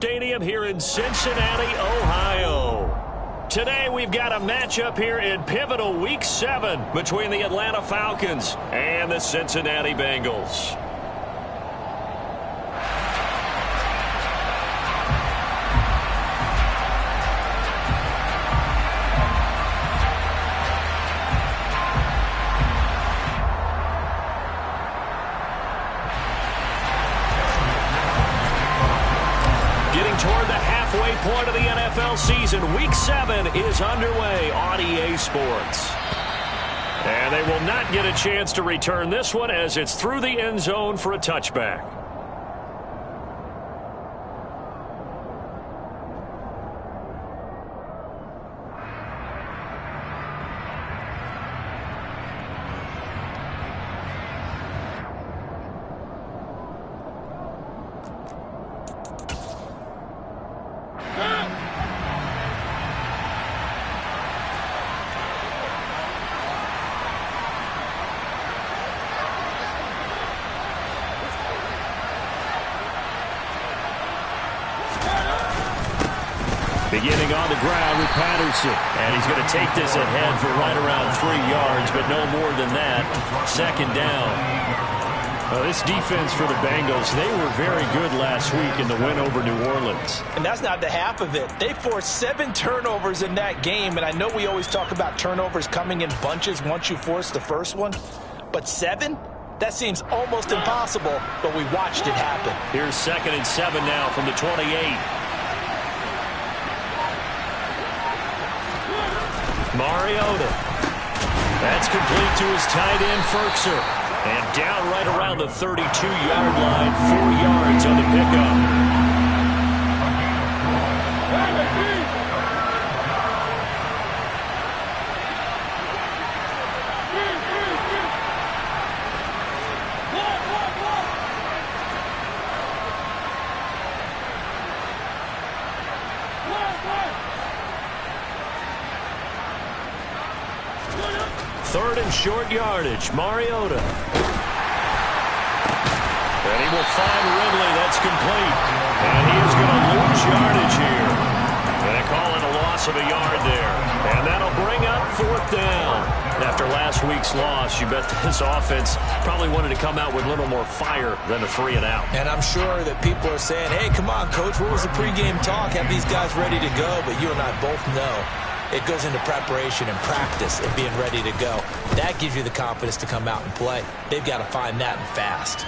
Stadium here in Cincinnati, Ohio. Today we've got a matchup here in pivotal Week 7 between the Atlanta Falcons and the Cincinnati Bengals. Toward the halfway point of the NFL season, Week 7 is underway on EA Sports. And they will not get a chance to return this one as it's through the end zone for a touchback. Beginning on the ground with Patterson. And he's going to take this ahead for right around 3 yards, but no more than that. Second down. Well, this defense for the Bengals, they were very good last week in the win over New Orleans. And that's not the half of it. They forced 7 turnovers in that game, and I know we always talk about turnovers coming in bunches once you force the first one, but 7? That seems almost impossible, but we watched it happen. Here's 2nd and 7 now from the 28. Mariota. That's complete to his tight end, Ferkser. And down right around the 32-yard line, 4 yards on the pickup. Third and short yardage, Mariota. And he will find Ridley. That's complete. And he is going to lose yardage here. And they call it a loss of a yard there. And that'll bring up 4th down. After last week's loss, you bet this offense probably wanted to come out with a little more fire than a 3 and out. And I'm sure that people are saying, hey, come on, Coach, what was the pregame talk? Have these guys ready to go? But you and I both know it goes into preparation and practice and being ready to go. That gives you the confidence to come out and play. They've got to find that and fast.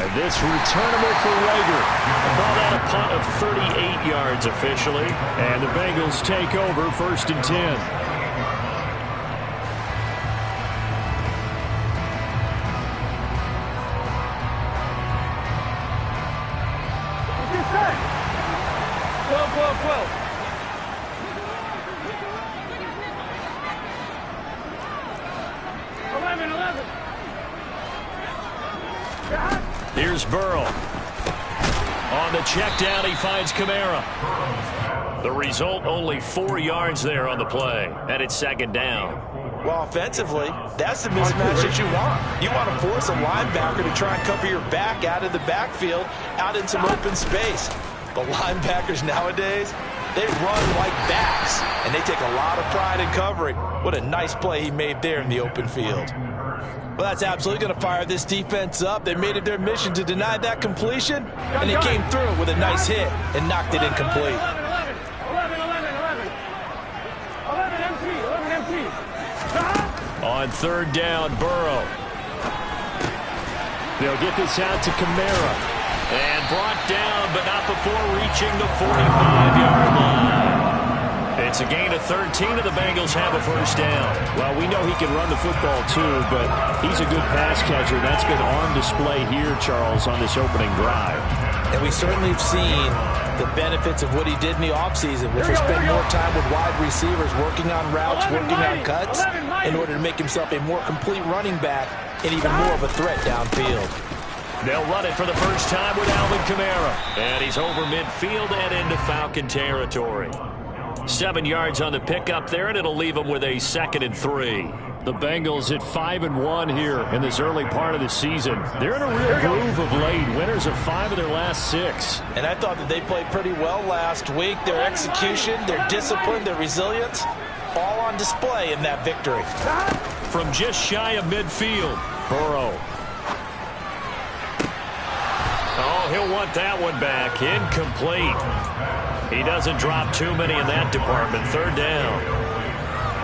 And this returnable for Rager. Call that a punt of 38 yards officially. And the Bengals take over 1st and 10. Here's Burrow. On the check down, he finds Kamara. The result, only 4 yards there on the play. And it's 2nd down. Well, offensively, that's the mismatch that you want. You want to force a linebacker to try and cover your back out of the backfield, out in some open space. The linebackers nowadays, they run like backs, and they take a lot of pride in covering. What a nice play he made there in the open field. Well, that's absolutely going to fire this defense up. They made it their mission to deny that completion, and they came through with a nice hit and knocked it incomplete. 11 empty. On 3rd down, Burrow. They'll get this out to Kamara. And brought down, but not before reaching the 45-yard line. It's a gain of 13, and the Bengals have a 1st down. Well, we know he can run the football, too, but he's a good pass catcher. That's been on display here, Charles, on this opening drive. And we certainly have seen the benefits of what he did in the offseason, which was spend more time with wide receivers, working on routes, working on cuts, in order to make himself a more complete running back and even more of a threat downfield. They'll run it for the first time with Alvin Kamara. And he's over midfield and into Falcon territory. 7 yards on the pickup there, and it'll leave them with a 2nd and 3. The Bengals at 5-1 here in this early part of the season. They're in a real groove of late. Winners of 5 of their last 6. And I thought that they played pretty well last week. Their execution, their discipline, their resilience, all on display in that victory. From just shy of midfield, Burrow. Oh, he'll want that one back. Incomplete. He doesn't drop too many in that department. 3rd down.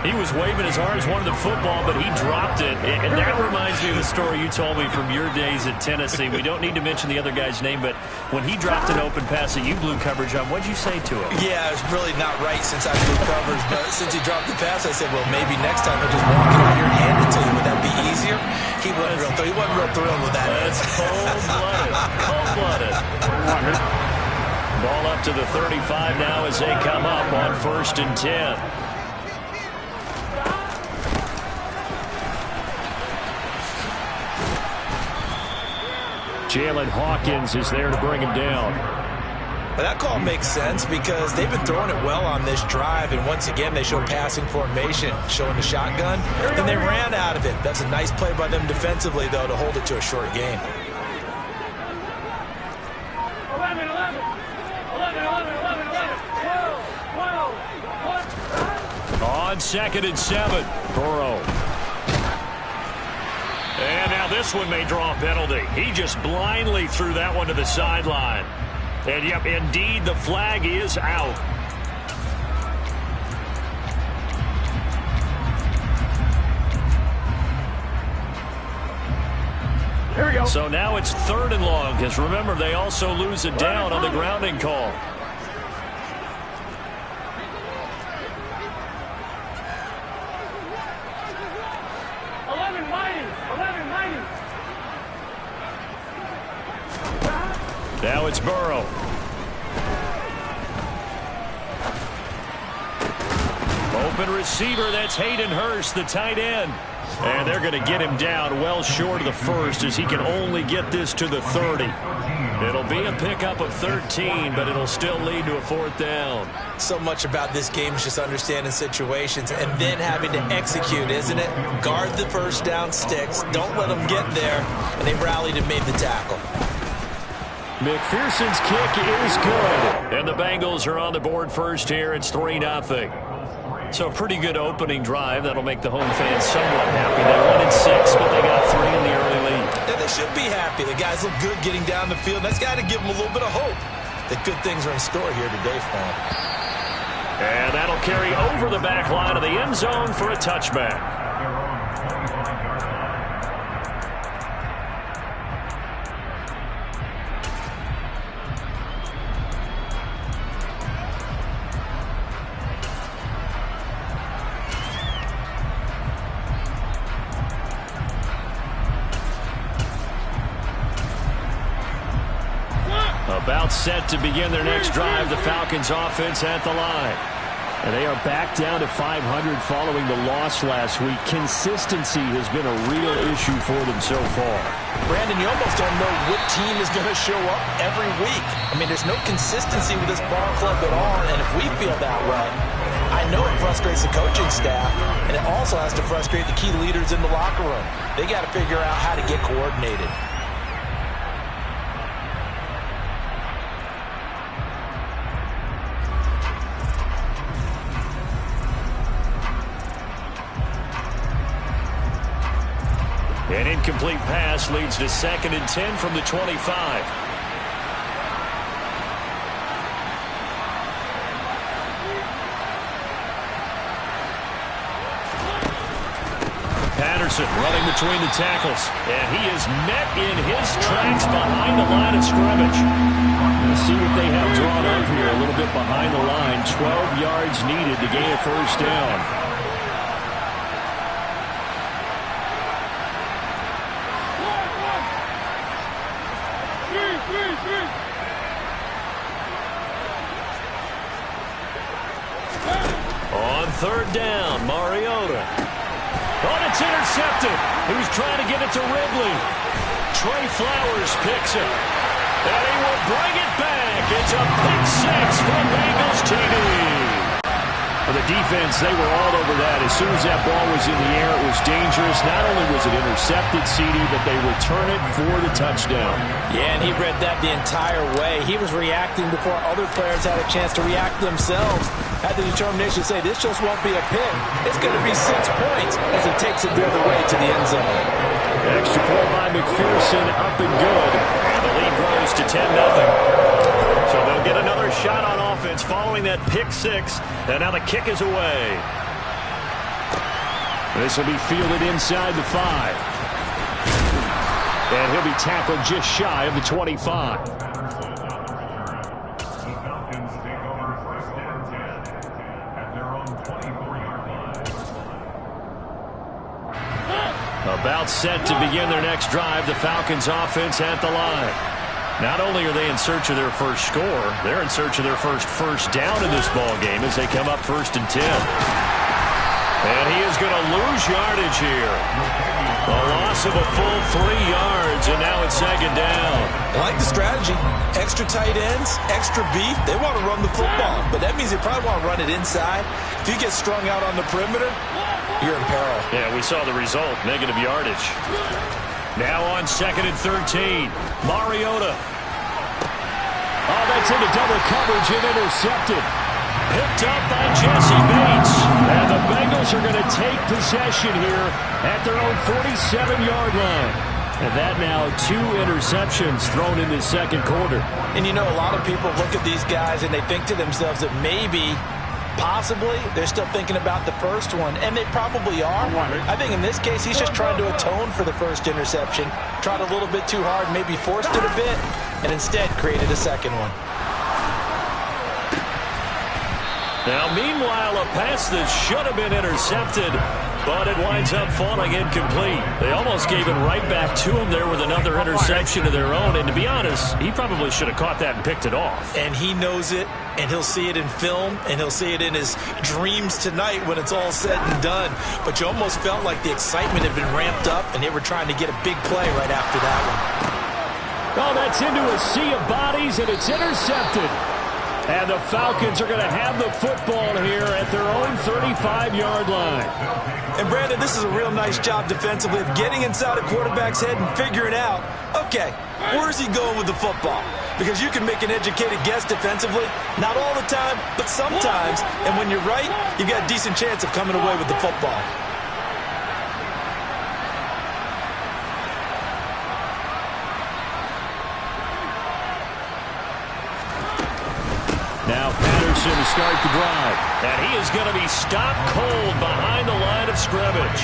He was waving his arms, wanted the football, but he dropped it. And that reminds me of the story you told me from your days at Tennessee. We don't need to mention the other guy's name, but when he dropped an open pass that you blew coverage on, what'd you say to him? Yeah, it's really not right since I blew coverage, but since he dropped the pass, I said, well, maybe next time he'll just walk it over here and hand it to you. Would that be easier? He wasn't real thrilled with that. That's cold-blooded. Cold-blooded. Ball up to the 35 now as they come up on 1st and 10. Jalen Hawkins is there to bring him down. But that call makes sense because they've been throwing it well on this drive, and once again they show passing formation, showing the shotgun, and they ran out of it. That's a nice play by them defensively, though, to hold it to a short game. 11, 11, 11, 11, 11, 11, 12, 12, 12. On 2nd and 7, Burrow. And now this one may draw a penalty. He just blindly threw that one to the sideline. And, yep, indeed, the flag is out. Here we go. So now it's 3rd and long, because remember, they also lose a down on the grounding call. Now it's Burrow. Open receiver, that's Hayden Hurst, the tight end. And they're going to get him down well short of the 1st as he can only get this to the 30. It'll be a pickup of 13, but it'll still lead to a 4th down. So much about this game is just understanding situations and then having to execute, isn't it? Guard the 1st down sticks. Don't let them get there. And they rallied and made the tackle. McPherson's kick is good. And the Bengals are on the board first here. It's 3-0. So a pretty good opening drive. That'll make the home fans somewhat happy. They won in 6, but they got 3 in the early lead. And they should be happy. The guys look good getting down the field. That's got to give them a little bit of hope that good things are in store here today for them. And that'll carry over the back line of the end zone for a touchback. About set to begin their next drive. The Falcons offense at the line. And they are back down to 500 following the loss last week. Consistency has been a real issue for them so far. Brandon, you almost don't know what team is going to show up every week. I mean, there's no consistency with this ball club at all, and if we feel that way, I know it frustrates the coaching staff, and it also has to frustrate the key leaders in the locker room. They got to figure out how to get coordinated. An incomplete pass leads to 2nd and 10 from the 25. Patterson running between the tackles. And he is met in his tracks behind the line of scrimmage. We'll see what they have drawn up here a little bit behind the line. 12 yards needed to gain a 1st down. On 3rd down, Mariota. Oh, it's intercepted. He was trying to get it to Ridley. Trey Flowers picks it. And he will bring it back. It's a pick 6 for Bengals TD. For the defense, they were all over that. As soon as that ball was in the air, it was dangerous. Not only was it intercepted, CD, but they return it for the touchdown. Yeah, and he read that the entire way. He was reacting before other players had a chance to react themselves. Had the determination to say, this just won't be a pick. It's going to be 6 points as he takes it the other way to the end zone. Extra point by McPherson, up and good. And the lead grows to 10-0. So they'll get another shot on offense following that pick 6. And now the kick is away. This will be fielded inside the 5. And he'll be tackled just shy of the 25. About set to begin their next drive, the Falcons offense at the line. Not only are they in search of their first score, they're in search of their first down in this ball game as they come up 1st and 10. And he is going to lose yardage here. A loss of a full 3 yards, and now it's 2nd down. I like the strategy. Extra tight ends, extra beef. They want to run the football, but that means they probably want to run it inside. If you get strung out on the perimeter, you're in peril. Yeah, we saw the result, negative yardage. Now on 2nd and 13, Mariota. Oh, that's into double coverage and intercepted. Picked up by Jesse Bates. And the Bengals are going to take possession here at their own 47-yard line. And that now 2 interceptions thrown in this 2nd quarter. And you know, a lot of people look at these guys and they think to themselves that maybe, possibly, they're still thinking about the first one. And they probably are. I think in this case, he's just trying to atone for the first interception. Tried a little bit too hard, maybe forced it a bit, and instead created a 2nd one. Now, meanwhile, a pass that should have been intercepted, but it winds up falling incomplete. They almost gave it right back to him there with another interception of their own. And to be honest, he probably should have caught that and picked it off. And he knows it, and he'll see it in film, and he'll see it in his dreams tonight when it's all said and done. But you almost felt like the excitement had been ramped up, and they were trying to get a big play right after that one. Oh, that's into a sea of bodies, and it's intercepted. And the Falcons are going to have the football here at their own 35-yard line. And, Brandon, this is a real nice job defensively of getting inside a quarterback's head and figuring out, okay, where's he going with the football? Because you can make an educated guess defensively, not all the time, but sometimes. And when you're right, you've got a decent chance of coming away with the football. Now Patterson to start the drive. And he is going to be stopped cold behind the line of scrimmage.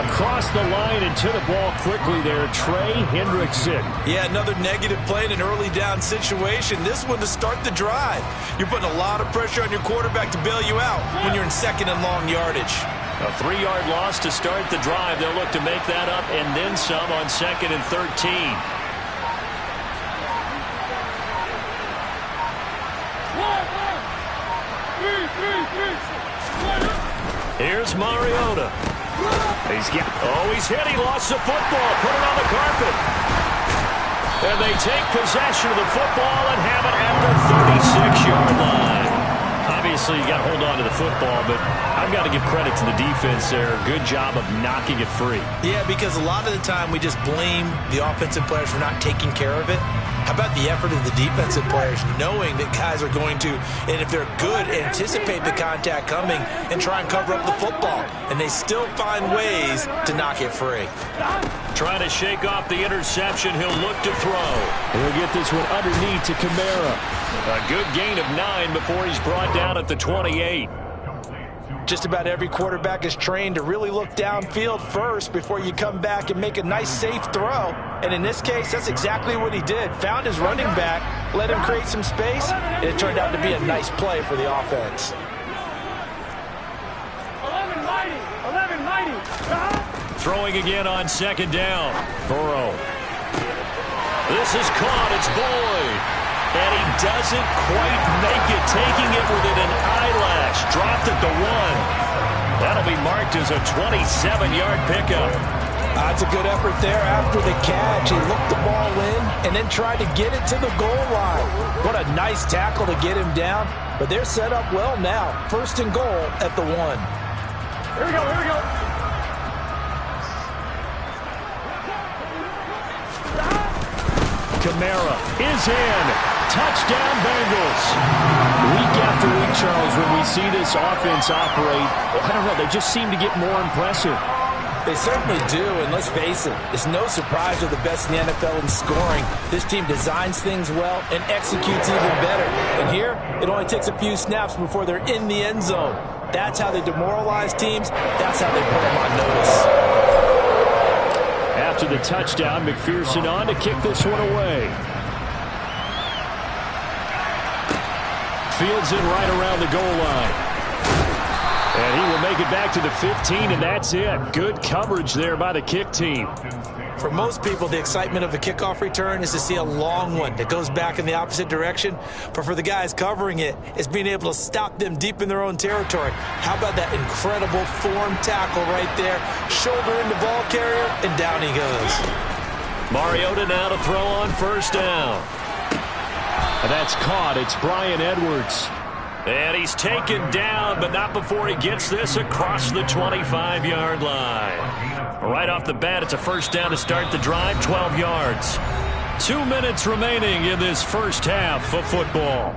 Across the line and to the ball quickly there, Trey Hendrickson. Yeah, another negative play in an early down situation. This one to start the drive. You're putting a lot of pressure on your quarterback to bail you out when you're in 2nd and long yardage. A 3-yard loss to start the drive. They'll look to make that up and then some on 2nd and 13. Here's Mariota. He's hit. He lost the football. Put it on the carpet. And they take possession of the football and have it at the 36-yard line. Obviously, you got to hold on to the football, but I've got to give credit to the defense there. Good job of knocking it free. Yeah, because a lot of the time we just blame the offensive players for not taking care of it. How about the effort of the defensive players knowing that guys are going to, and if they're good, anticipate the contact coming and try and cover up the football. And they still find ways to knock it free. Trying to shake off the interception. He'll look to throw. He'll get this one underneath to Kamara. A good gain of 9 before he's brought down at the 28. Just about every quarterback is trained to really look downfield first before you come back and make a nice, safe throw. And in this case, that's exactly what he did. Found his running back, let him create some space, and it turned out to be a nice play for the offense. 11 mighty. Throwing again on 2nd down. Burrow. This is caught. It's Boyd. And he doesn't quite make it, taking it within an eyelash. Dropped at the 1. That'll be marked as a 27-yard pickup. That's a good effort there after the catch. He looked the ball in and then tried to get it to the goal line. What a nice tackle to get him down. But they're set up well now. 1st and goal at the 1. Here we go, here we go. Kamara is in. Touchdown, Bengals. Week after week, Charles, when we see this offense operate, I don't know, they just seem to get more impressive. They certainly do, and let's face it, it's no surprise they're the best in the NFL in scoring. This team designs things well and executes even better. And here, it only takes a few snaps before they're in the end zone. That's how they demoralize teams. That's how they put them on notice. After the touchdown, McPherson on to kick this one away. Fields in right around the goal line. And he will make it back to the 15, and that's it. Good coverage there by the kick team. For most people, the excitement of a kickoff return is to see a long one that goes back in the opposite direction. But for the guys covering it, it's being able to stop them deep in their own territory. How about that incredible form tackle right there? Shoulder into ball carrier, and down he goes. Mariota now to throw on 1st down. And that's caught. It's Bryan Edwards. And he's taken down, but not before he gets this across the 25-yard line. Right off the bat, it's a 1st down to start the drive, 12 yards. 2 minutes remaining in this first half of football.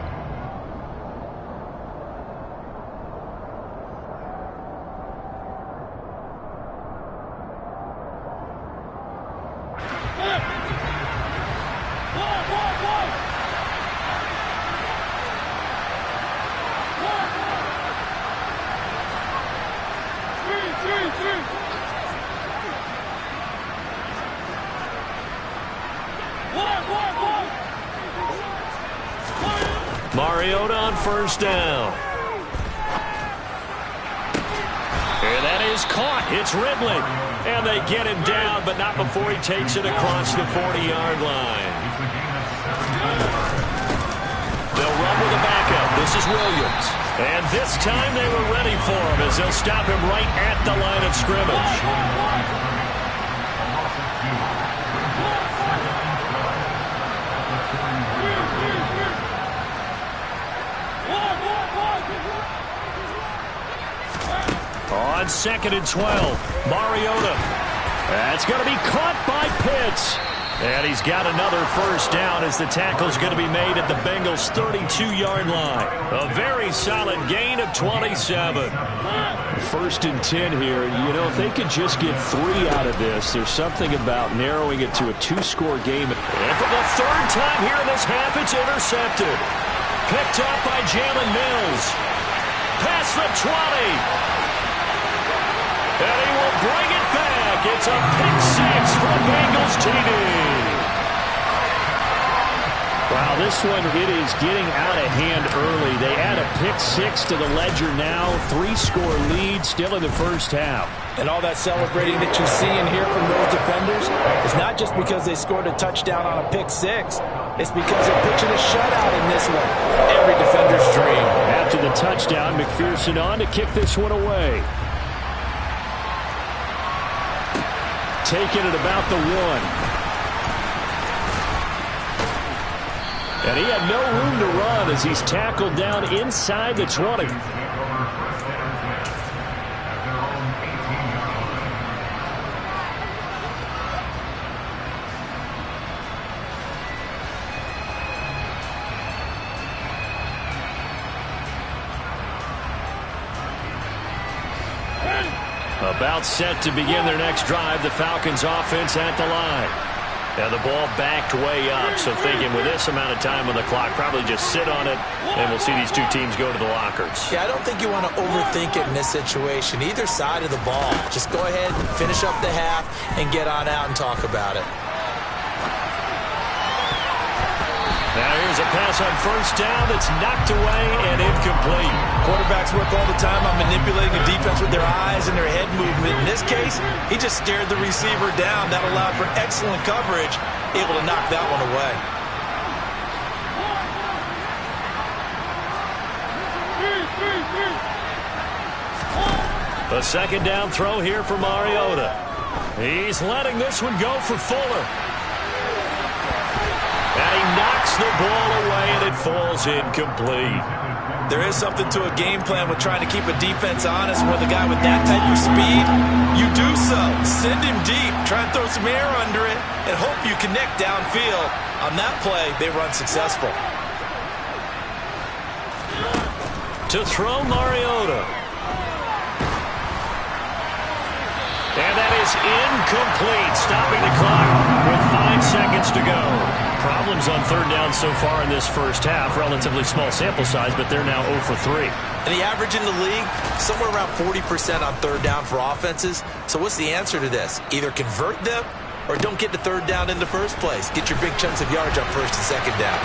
Mariota on 1st down. And that is caught. It's Ridley. And they get him down, but not before he takes it across the 40-yard line. They'll run with a backup. This is Williams. And this time they were ready for him as they'll stop him right at the line of scrimmage. On 2nd and 12, Mariota. That's going to be caught by Pitts. And he's got another 1st down as the tackle's going to be made at the Bengals' 32-yard line. A very solid gain of 27. 1st and 10 here. You know, if they could just get 3 out of this, there's something about narrowing it to a 2-score game. And for the 3rd time here in this half, it's intercepted. Picked up by Jalen Mills. Past the 20. And he will bring it back. It's a pick 6 for Bengals TD. Wow, this one, it is getting out of hand early. They add a pick 6 to the ledger now. 3-score lead still in the first half. And all that celebrating that you see and hear from those defenders is not just because they scored a touchdown on a pick 6. It's because they're pitching a shutout in this one. Every defender's dream. After the touchdown, McPherson on to kick this one away. Taken at about the 1. And he had no room to run as he's tackled down inside the 20. About set to begin their next drive, the Falcons offense at the line. Now the ball backed way up, so thinking with this amount of time on the clock, probably just sit on it, and we'll see these two teams go to the lockers. Yeah, I don't think you want to overthink it in this situation. Either side of the ball. Just go ahead, finish up the half, and get on out and talk about it. Now here's a pass on 1st down that's knocked away and incomplete. Quarterbacks work all the time on manipulating a defense with their eyes and their head movement. In this case, he just stared the receiver down. That allowed for excellent coverage, able to knock that one away. A second down throw here for Mariota. He's letting this one go for Fuller. And he knocks the ball away, and it falls incomplete. There is something to a game plan with trying to keep a defense honest. With a guy with that type of speed, you do so. Send him deep. Try and throw some air under it and hope you connect downfield. On that play, they run successful. To throw Mariota. And that is incomplete, stopping the clock with 5 seconds to go. Problems on third down so far in this first half. Relatively small sample size, but they're now 0 for 3. And the average in the league, somewhere around 40% on third down for offenses. So what's the answer to this? Either convert them or don't get to third down in the first place. Get your big chunks of yards on first and second down.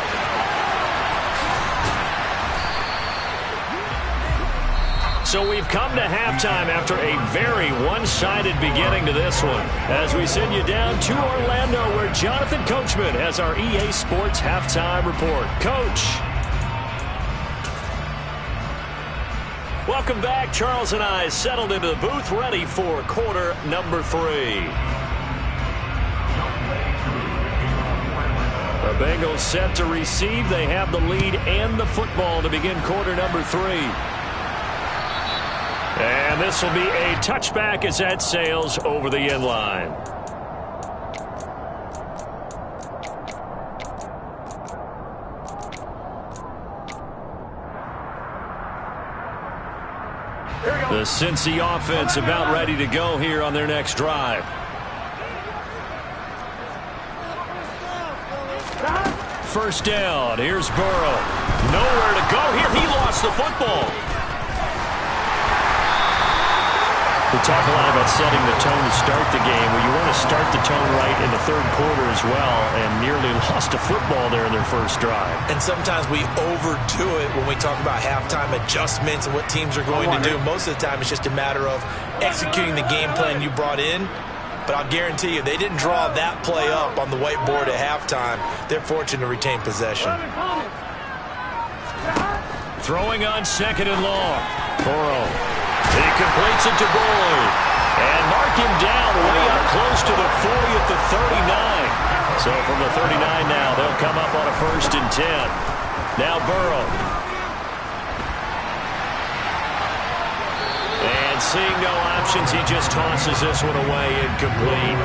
So we've come to halftime after a very one-sided beginning to this one. As we send you down to Orlando, where Jonathan Coachman has our EA Sports halftime report. Coach. Welcome back. Charles and I settled into the booth, ready for quarter number 3. The Bengals set to receive. They have the lead and the football to begin quarter number 3. And this will be a touchback as that sails over the end line. The Cincy offense about ready to go here on their next drive. First down. Here's Burrow. Nowhere to go here. He lost the football. We talk a lot about setting the tone to start the game. Well, you want to start the tone right in the third quarter as well, and nearly lost a football there in their first drive. And sometimes we overdo it when we talk about halftime adjustments and what teams are going to do. Most of the time, it's just a matter of executing the game plan you brought in. But I'll guarantee you, they didn't draw that play up on the whiteboard at halftime. They're fortunate to retain possession. Throwing on second and long. Burrow. He completes it to Boyd. And mark him down way up close to the 40 at the 39. So from the 39 now, they'll come up on a 1st and 10. Now Burrow. And seeing no options, he just tosses this one away incomplete.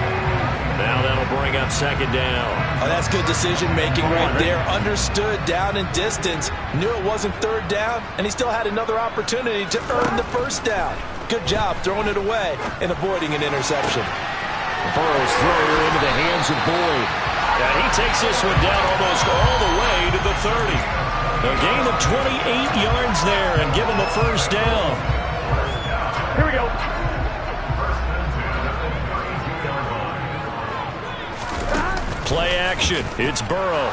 Now that'll bring up second down. Oh, that's good decision-making right there. Understood down and distance. Knew it wasn't third down, and he still had another opportunity to earn the first down. Good job throwing it away and avoiding an interception. Burrow's throw into the hands of Boyd. And he takes this one down almost all the way to the 30. A gain of 28 yards there and given the first down. Here we go. Play action. It's Burrow.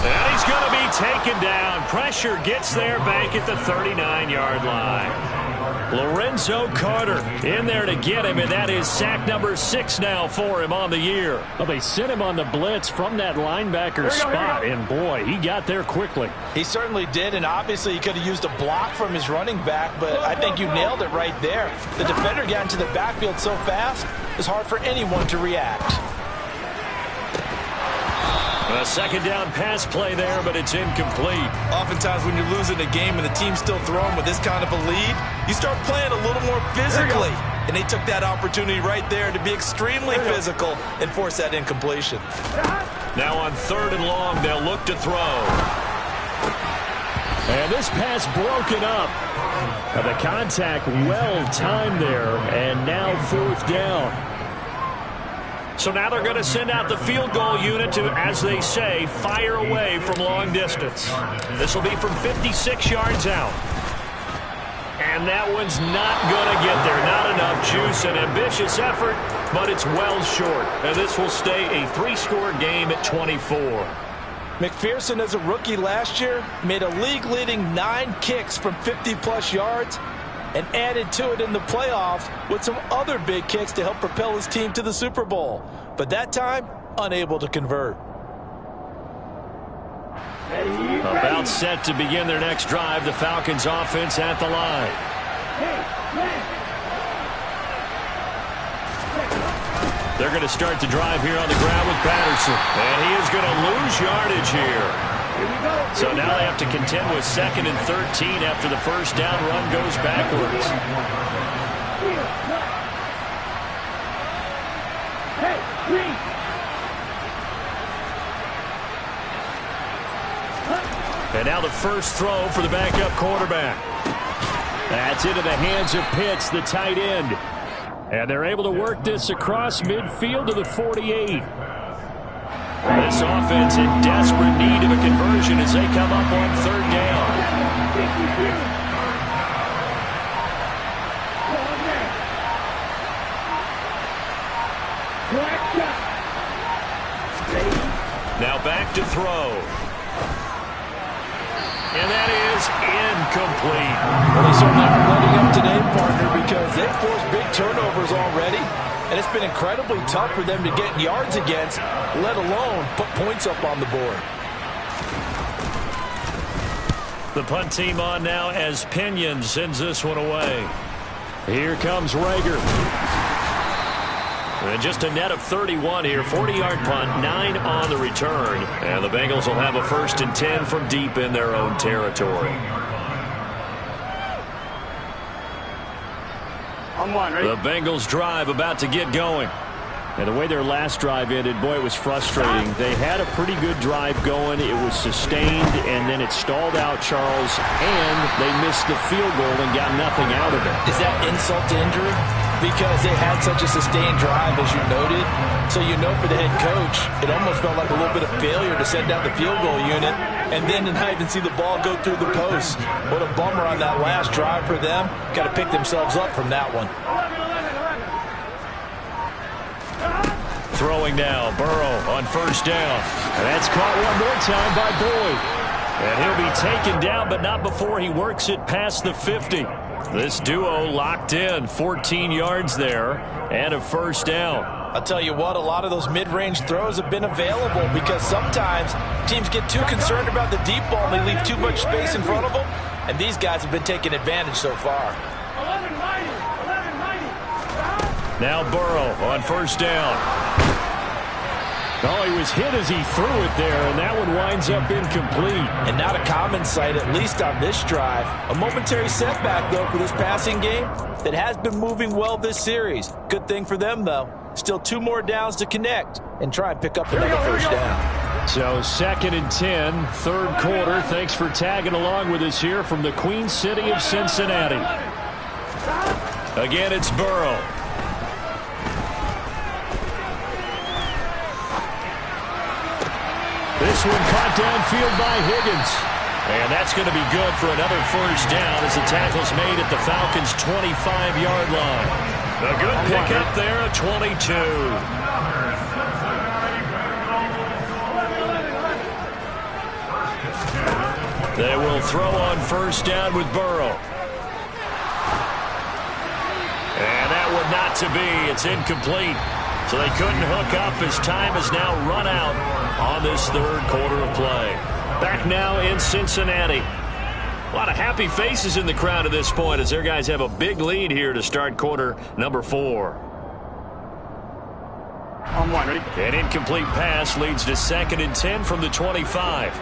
And he's going to be taken down. Pressure gets there back at the 39-yard line. Lorenzo Carter in there to get him, and that is sack number 6 now for him on the year. Well, they sent him on the blitz from that linebacker spot, and boy, he got there quickly. He certainly did, and obviously he could have used a block from his running back, but I think you nailed it right there. The defender got into the backfield so fast, it's hard for anyone to react. A second down pass play there, but it's incomplete. Oftentimes when you're losing a game and the team's still throwing with this kind of a lead, you start playing a little more physically. And they took that opportunity right there to be extremely physical and force that incompletion. Now on 3rd and long, they'll look to throw. And this pass broken up. The contact well timed there, and now 4th down. So now they're going to send out the field goal unit to, as they say, fire away from long distance. This will be from 56 yards out. And that one's not going to get there. Not enough juice. An ambitious effort, but it's well short. And this will stay a 3-score game at 24. McPherson, as a rookie last year, made a league-leading 9 kicks from 50-plus yards and added to it in the playoffs with some other big kicks to help propel his team to the Super Bowl. But that time, unable to convert. About set to begin their next drive, the Falcons offense at the line. They're going to start the drive here on the ground with Patterson. And he is going to lose yardage here. So now they have to contend with 2nd and 13 after the first down run goes backwards. And now the first throw for the backup quarterback. That's into the hands of Pitts, the tight end. And they're able to work this across midfield to the 48. This offense in desperate need of a conversion as they come up on 3rd down. Now back to throw. And that is incomplete. Well, they certainly aren't letting up today, partner, because they've forced big turnovers already. And it's been incredibly tough for them to get yards against, let alone put points up on the board. The punt team on now as Pinion sends this one away. Here comes Rager. And just a net of 31 here. 40-yard punt, 9 on the return. And the Bengals will have a 1st and 10 from deep in their own territory. The Bengals drive about to get going. And the way their last drive ended, boy, it was frustrating. They had a pretty good drive going. It was sustained, and then it stalled out, Charles, and they missed the field goal and got nothing out of it. Is that insult to injury? Because they had such a sustained drive, as you noted. So you know for the head coach, it almost felt like a little bit of failure to send down the field goal unit and then to not even see the ball go through the post. What a bummer on that last drive for them. Got to pick themselves up from that one. Throwing now, Burrow on 1st down. And that's caught one more time by Boyd. And he'll be taken down, but not before he works it past the 50. This duo locked in, 14 yards there, and a 1st down. I'll tell you what, a lot of those mid-range throws have been available because sometimes teams get too concerned about the deep ball and they leave too much space in front of them, and these guys have been taking advantage so far. Now Burrow on 1st down. Oh, he was hit as he threw it there, and that one winds up incomplete. And not a common sight, at least on this drive. A momentary setback, though, for this passing game that has been moving well this series. Good thing for them, though. Still 2 more downs to connect and try and pick up another 1st down. So 2nd and 10, 3rd quarter. Thanks for tagging along with us here from the Queen City of Cincinnati. Again, it's Burrow. This one caught downfield by Higgins. And that's going to be good for another 1st down as the tackle's made at the Falcons' 25-yard line. A good pickup there at 22. They will throw on 1st down with Burrow. And that one not to be. It's incomplete. So they couldn't hook up as time has now run out on this 3rd quarter of play. Back now in Cincinnati. A lot of happy faces in the crowd at this point as their guys have a big lead here to start quarter number 4. On 1, ready? An incomplete pass leads to 2nd and 10 from the 25.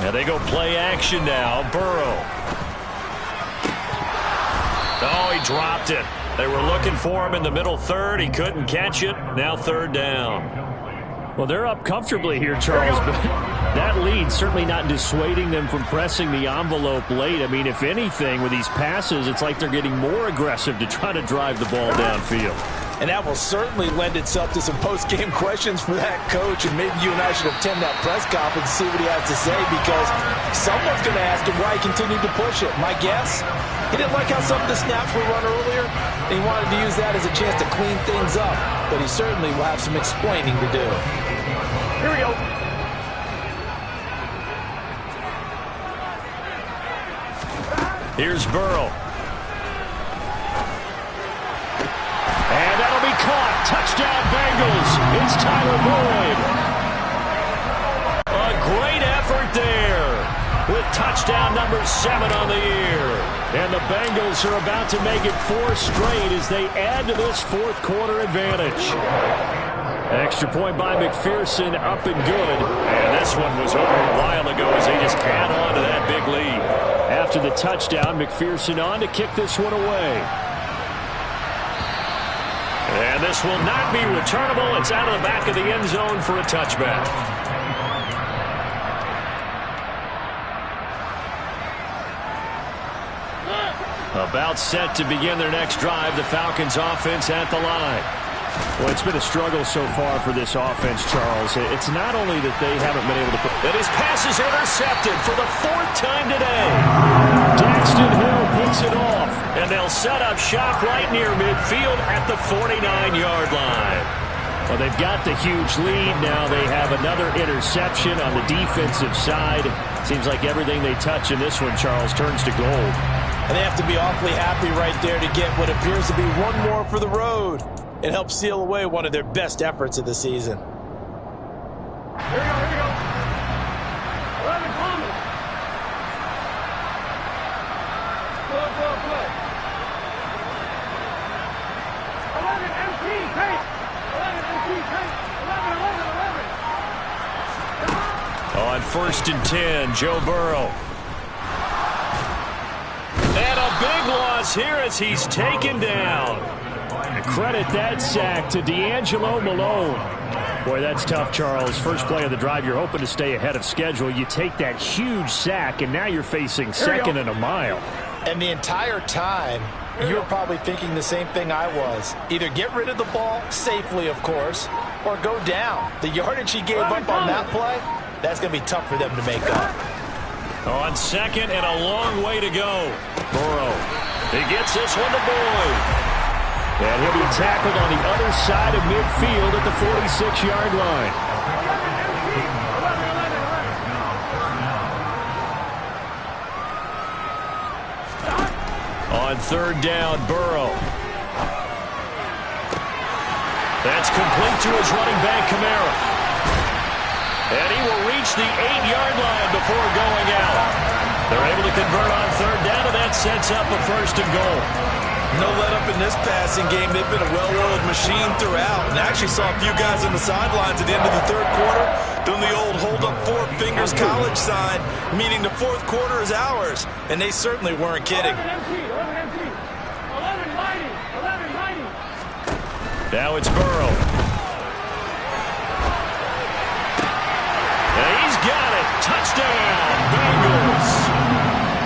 Now they go play action now. Burrow. Oh, he dropped it. They were looking for him in the middle 3rd. He couldn't catch it. Now 3rd down. Well, they're up comfortably here, Charles, but that lead certainly not dissuading them from pressing the envelope late. I mean, if anything, with these passes, it's like they're getting more aggressive to try to drive the ball downfield. And that will certainly lend itself to some post-game questions for that coach, and maybe you and I should attend that press conference and see what he has to say, because someone's going to ask him why he continued to push it. My guess, he didn't like how some of the snaps were run earlier, and he wanted to use that as a chance to clean things up, but he certainly will have some explaining to do. Here we go. Here's Burrow. And that'll be caught. Touchdown, Bengals. It's Tyler Boyd. A great effort there with Tyler touchdown number 7 on the year. And the Bengals are about to make it 4 straight as they add to this fourth quarter advantage. Extra point by McPherson, up and good. And this one was over a while ago as they just add on to that big lead. After the touchdown, McPherson on to kick this one away. And this will not be returnable. It's out of the back of the end zone for a touchback. About set to begin their next drive, the Falcons offense at the line. Well, it's been a struggle so far for this offense, Charles. It's not only that they haven't been able to put... That his pass is intercepted for the 4th time today. Daxton Hill picks it off. And they'll set up shop right near midfield at the 49-yard line. Well, they've got the huge lead. Now they have another interception on the defensive side. Seems like everything they touch in this one, Charles, turns to gold. And they have to be awfully happy right there to get what appears to be one more for the road. It helps seal away one of their best efforts of the season. Here we go, here we go. 11 Thomas. Good, good, good. 11 MT, take. 11 MT, take. 11, 11, 11. On 1st and 10, Joe Burrow. And a big loss here as he's taken down. Credit that sack to D'Angelo Malone. Boy, that's tough, Charles. First play of the drive, you're hoping to stay ahead of schedule. You take that huge sack, and now you're facing second and a mile. And the entire time, you're probably thinking the same thing I was. Either get rid of the ball, safely, of course, or go down. The yardage he gave up on that play, that's going to be tough for them to make up. On 2nd and a long way to go. Burrow, he gets this one to Boyd. And he'll be tackled on the other side of midfield at the 46-yard line. On 3rd down, Burrow. That's complete to his running back, Kamara. And he will reach the 8-yard line before going out. They're able to convert on 3rd down, and that sets up a 1st and goal. No let up in this passing game. They've been a well-oiled machine throughout. And I actually saw a few guys on the sidelines at the end of the 3rd quarter doing the old hold up 4 fingers college sign, meaning the 4th quarter is ours. And they certainly weren't kidding. 11 MT, 11 MT. 11 mighty, 11 mighty. Now it's Burrow. And he's got it. Touchdown, Bengals.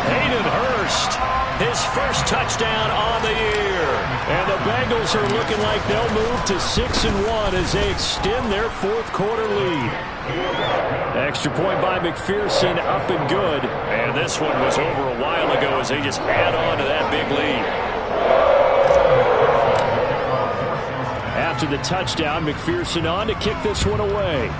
Hayden Hurst. His first touchdown on the year. And the Bengals are looking like they'll move to 6-1 as they extend their 4th quarter lead. Extra point by McPherson, up and good. And this one was over a while ago as they just add on to that big lead. After the touchdown, McPherson on to kick this one away.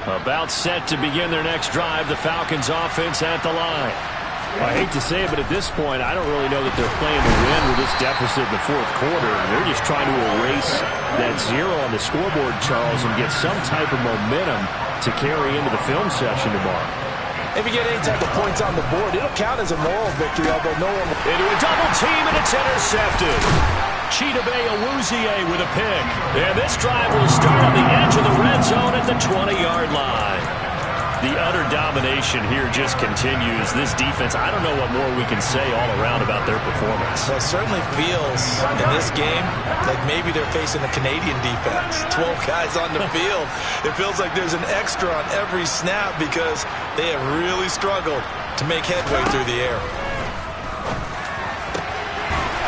About set to begin their next drive, the Falcons offense at the line. I hate to say it, but at this point, I don't really know that they're playing to win with this deficit in the 4th quarter. They're just trying to erase that 0 on the scoreboard, Charles, and get some type of momentum to carry into the film session tomorrow. If you get any type of points on the board, it'll count as a moral victory, although no one will... Into a double team, and it's intercepted. Chidobe Awuzie with a pick. And this drive will start on the edge of the red zone at the 20-yard line. The utter domination here just continues. This defense, I don't know what more we can say all around about their performance. Well, it certainly feels in this game like maybe they're facing a Canadian defense. 12 guys on the field. It feels like there's an extra on every snap because they have really struggled to make headway through the air.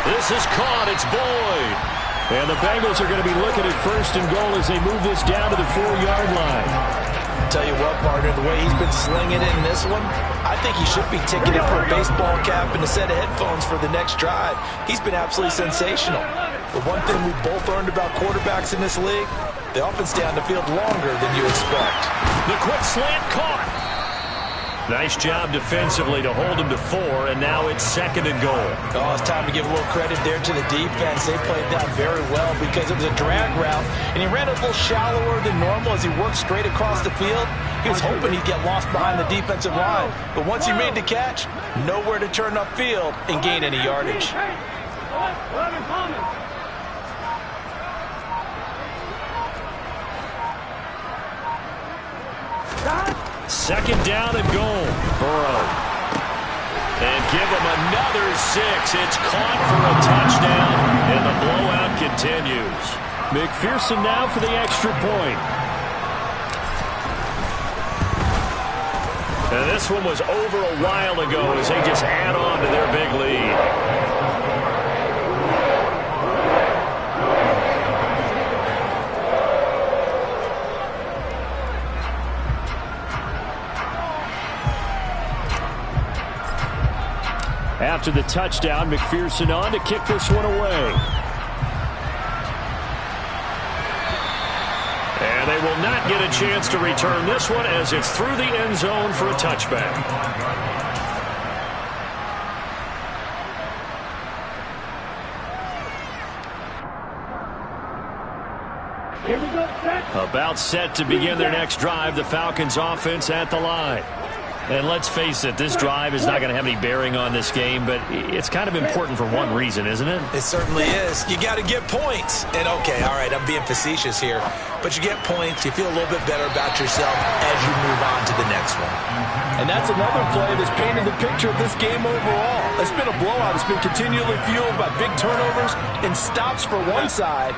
This is caught. It's Boyd. And the Bengals are going to be looking at 1st and goal as they move this down to the 4-yard line. Tell you what, partner, the way he's been slinging it in this one, I think he should be ticketed for a baseball cap and a set of headphones for the next drive. He's been absolutely sensational. The one thing we both learned about quarterbacks in this league, They often stay on the field longer than you expect. The quick slant caught. Nice job defensively to hold him to 4, and now it's 2nd and goal. Oh, it's time to give a little credit there to the defense. They played that very well because it was a drag route, and he ran a little shallower than normal as he worked straight across the field. He was hoping he'd get lost behind the defensive line, but once he made the catch, nowhere to turn upfield and gain any yardage. Second down and goal. Burrow. And give him another 6. It's caught for a touchdown, and the blowout continues. McPherson now for the extra point. And this one was over a while ago as they just add on to their big lead. After the touchdown, McPherson on to kick this one away. And they will not get a chance to return this one as it's through the end zone for a touchback. Here we go, set. About set to begin their next drive, the Falcons offense at the line. And let's face it, this drive is not going to have any bearing on this game, but it's kind of important for one reason, isn't it? It certainly is. You got to get points. And, okay, all right, I'm being facetious here, but you get points, you feel a little bit better about yourself as you move on to the next one. And that's another play that's painted the picture of this game overall. It's been a blowout. It's been continually fueled by big turnovers and stops for one side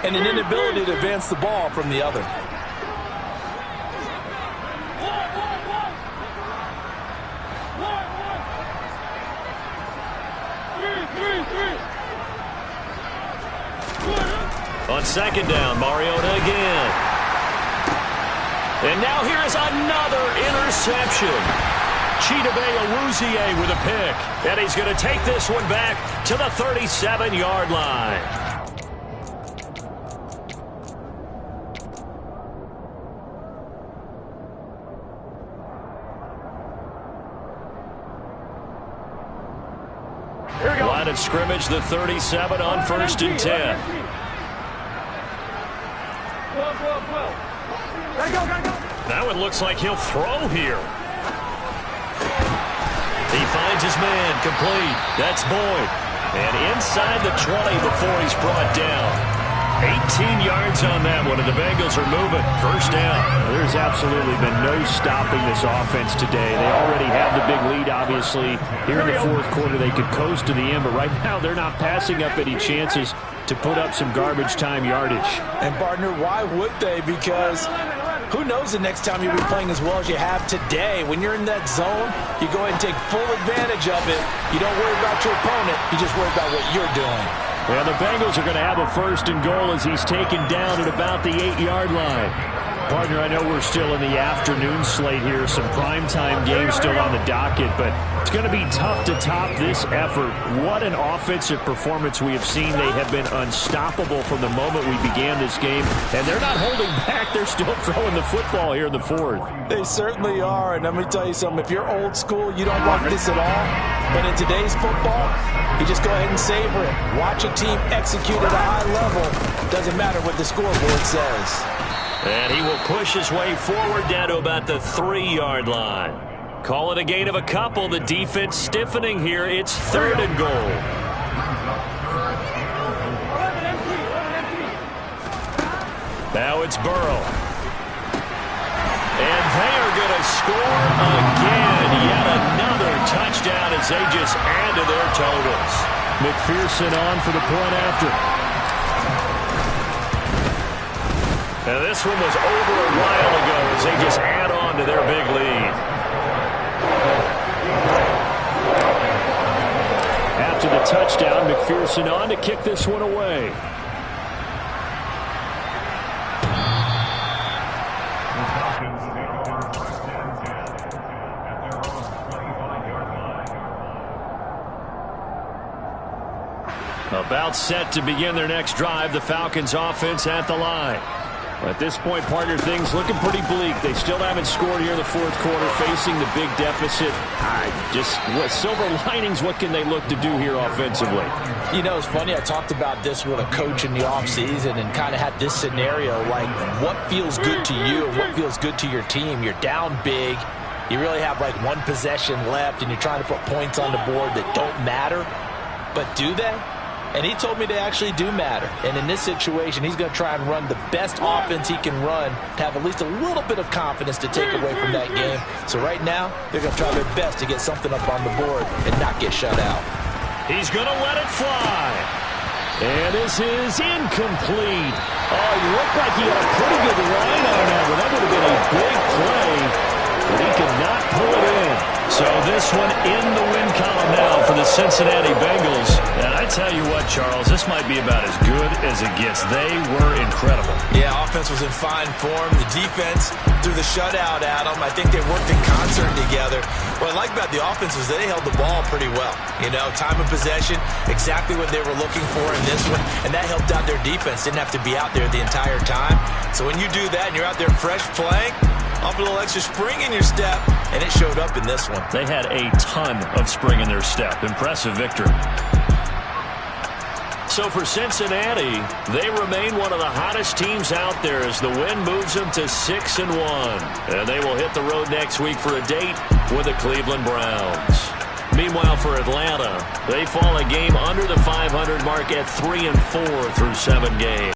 and an inability to advance the ball from the other. On second down, Mariota again. And now here is another interception. Chidobe Awuzie with a pick. And he's going to take this one back to the 37-yard line. Line of scrimmage, the 37 on 1st and 10. Now it looks like he'll throw here. He finds his man, complete. That's Boyd. And inside the 20 before he's brought down. 18 yards on that one, and the Bengals are moving. First down. There's absolutely been no stopping this offense today. They already have the big lead, obviously. Here in the 4th quarter, they could coast to the end, but right now they're not passing up any chances to put up some garbage time yardage. And, partner, why would they? Because who knows the next time you'll be playing as well as you have today. When you're in that zone, you go ahead and take full advantage of it. You don't worry about your opponent. You just worry about what you're doing. Well, the Bengals are going to have a 1st and goal as he's taken down at about the 8-yard line. Partner, I know we're still in the afternoon slate here, some primetime games still on the docket, but it's going to be tough to top this effort. What an offensive performance we have seen. They have been unstoppable from the moment we began this game, and they're not holding back. They're still throwing the football here in the 4th. They certainly are, and let me tell you something. If you're old school, you don't like this at all, but in today's football, you just go ahead and savor it. Watch a team execute at a high level. Doesn't matter what the scoreboard says. And he will push his way forward down to about the 3-yard line. Call it a gain of a couple. The defense stiffening here. It's 3rd and goal. Now it's Burrow. And they are going to score again. Yet another touchdown as they just add to their totals. McPherson on for the point after. Now this one was over a while ago as they just add on to their big lead. After the touchdown, McPherson on to kick this one away. About set to begin their next drive, the Falcons offense at the line. At this point, partner, things looking pretty bleak. They still haven't scored here in the fourth quarter, facing the big deficit. What silver linings, what can they look to do here offensively? You know, it's funny. I talked about this with a coach in the offseason and kind of had this scenario, like what feels good to you and what feels good to your team. You're down big. You really have like one possession left, and you're trying to put points on the board that don't matter. But do they? And he told me they actually do matter. And in this situation, he's going to try and run the best offense he can run to have at least a little bit of confidence to take away from that game. So right now, they're going to try their best to get something up on the board and not get shut out. He's going to let it fly. And this is incomplete. Oh, he looked like he had a pretty good line on that one. That would have been a big play, but he could not pull it in. So this one in the win column now for the Cincinnati Bengals. And I tell you what, Charles, this might be about as good as it gets. They were incredible. Yeah, offense was in fine form. The defense threw the shutout at them. I think they worked in concert together. What I like about the offense was they held the ball pretty well. You know, time of possession, exactly what they were looking for in this one. And that helped out their defense. Didn't have to be out there the entire time. So when you do that and you're out there fresh playing, up a little extra spring in your step, and it showed up in this one. They had a ton of spring in their step. Impressive victory. So for Cincinnati, they remain one of the hottest teams out there as the win moves them to 6-1. And they will hit the road next week for a date with the Cleveland Browns. Meanwhile, for Atlanta, they fall a game under the 500 mark at 3-4 through 7 games.